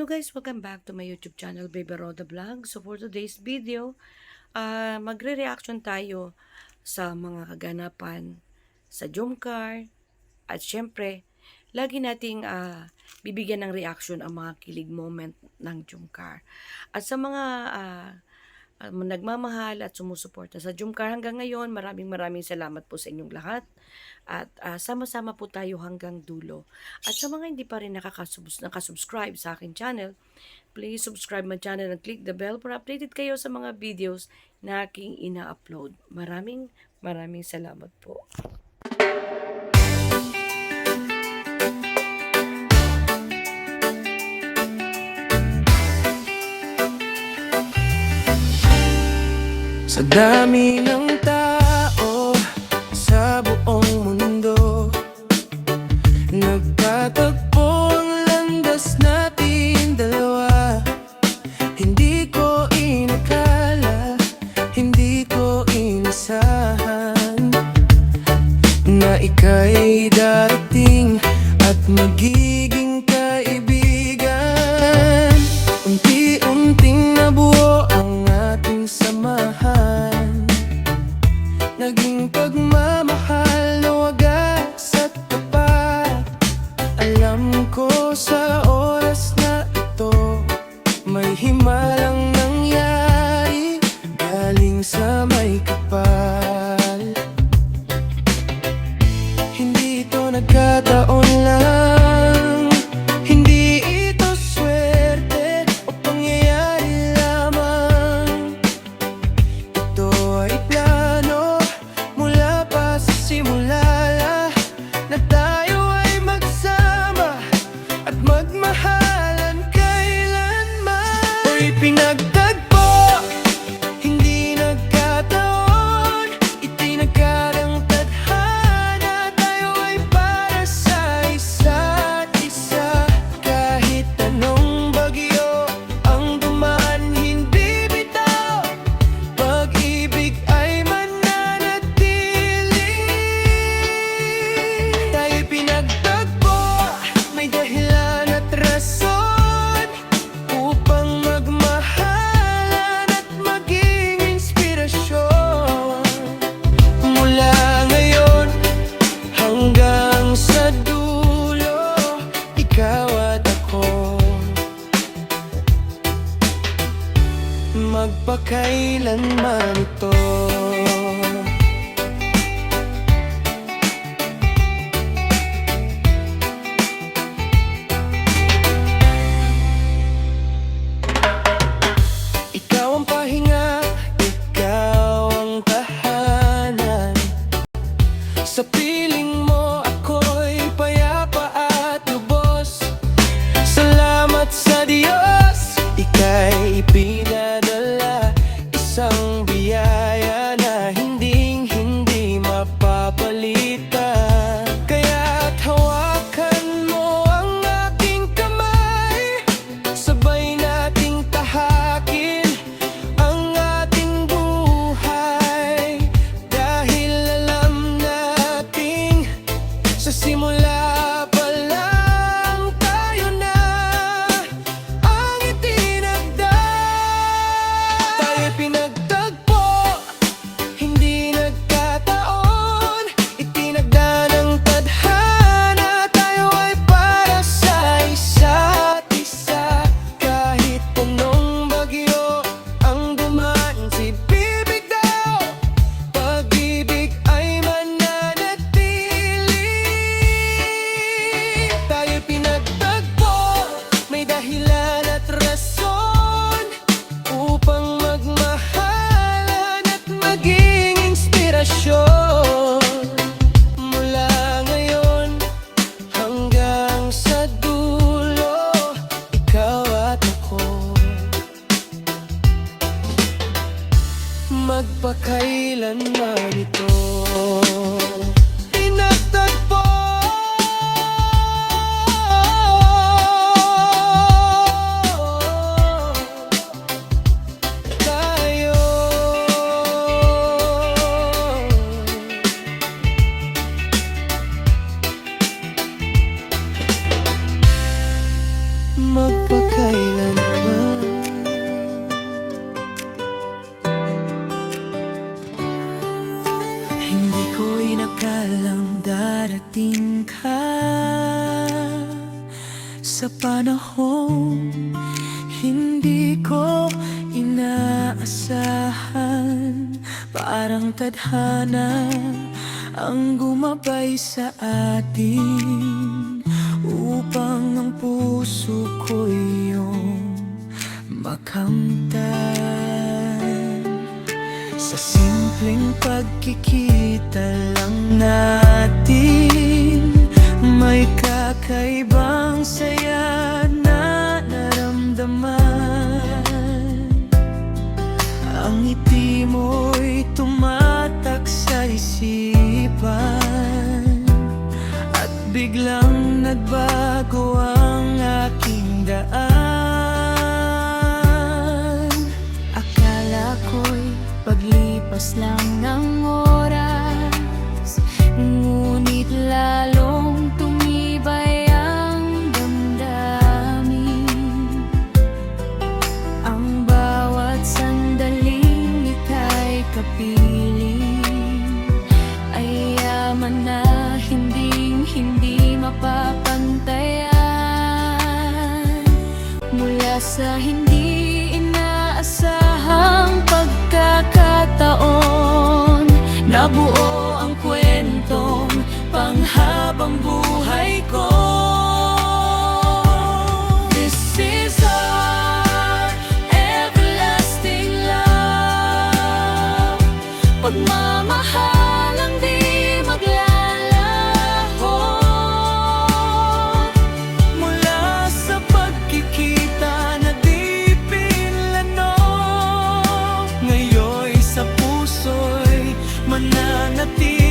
Hello guys, welcome back to my YouTube channel, Baby Roda Vlog. So for today's video, magre-reaction tayo sa mga kaganapan sa Jumcar. At syempre, lagi nating bibigyan ng reaction ang mga kilig moment ng Jumcar. At sa mga nagmamahal at sumusuporta sa Jumcar hanggang ngayon, maraming salamat po sa inyong lahat. At sama-sama po tayo hanggang dulo. At sa mga hindi pa rin nakasubscribe sa akin channel, please subscribe my channel and click the bell para updated kayo sa mga videos na aking ina-upload. Maraming salamat po. Sa dami ng tao sa buong mundo, nagtatagpo ang landas natin dalawa. Hindi ko inakala, hindi ko inasahan na ika'y darating at magiging kaibigan. Unti-unting nabuo ang ating samahan, naging pagmamahal na wagas at tapat. Alam ko sa oras na ito, may himalang nangyari galing sa may kapal. Hindi ito nagkataon lang, hindi ito swerte o pangyayari lamang. Ito ay plano mula pa sa simula na tayo ay magsama at sa panahong hindi ko inaasahan. Parang tadhana ang gumabay sa atin, upang ang puso ko iyong makamtan. Sa simpleng pagkikita lang natin, may kakaibang saya na naramdaman. Ang ngiti mo'y tumatak sa isipan, at biglang nagbago ang aking daan. Akala ko'y paglipas lang ng oras, ngunit lalong tumibay ang damdamin. Ang bawat sandaling ika'y kapiling ay yaman na hindi mapapantayan. Mula sa hindi inaasahang pagkakataon, nabuo ang kwentong panghabang buhay ko. This is our everlasting love, pagmamahalang di maglalaho. Mula sa pagkikita na di pinlano, ngayon'y sa puso'y mananatili.